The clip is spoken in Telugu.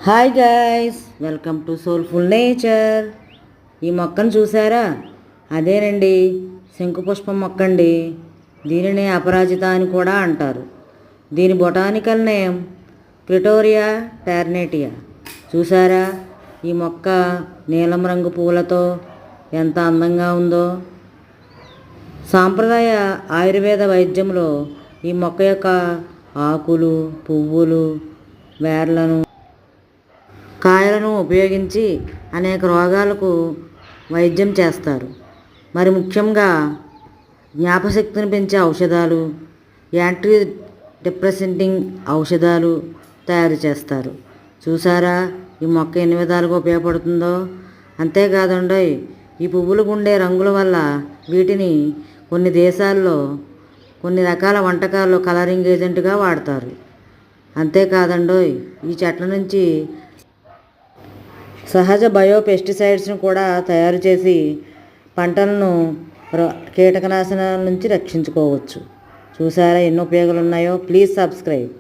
Hi guys, welcome to soulful nature. ఈ మొక్కను చూసారా? అదేనండి, శంకుపుష్పం మొక్క అండి. దీనిని అపరాజిత అని కూడా అంటారు. దీని బొటానికల్ నేమ్ క్లిటోరియా టెర్నేటియా. చూసారా ఈ మొక్క నీలం రంగు పూలతో ఎంత అందంగా ఉందో. సాంప్రదాయ ఆయుర్వేద వైద్యంలో ఈ మొక్క యొక్క ఆకులు, పువ్వులు, వేర్లను, కాయలను ఉపయోగించి అనేక రోగాలకు వైద్యం చేస్తారు. మరి ముఖ్యంగా జ్ఞాపశక్తిని పెంచే ఔషధాలు, యాంటీ డిప్రెసెంటింగ్ ఔషధాలు తయారు చేస్తారు. చూసారా ఈ మొక్క ఎన్ని విధాలుగా ఉపయోగపడుతుందో. అంతేకాదండి, ఈ పువ్వులకు ఉండే రంగుల వల్ల వీటిని కొన్ని దేశాల్లో కొన్ని రకాల వంటకాల్లో కలరింగ్ ఏజెంట్గా వాడతారు. అంతేకాదండి, ఈ చెట్ల నుంచి సహజ బయోపెస్టిసైడ్స్ను కూడా తయారు చేసి పంటలను కీటకనాశనాల నుంచి రక్షించుకోవచ్చు. చూసారా ఎన్ని ఉపయోగాలు ఉన్నాయో. Please subscribe.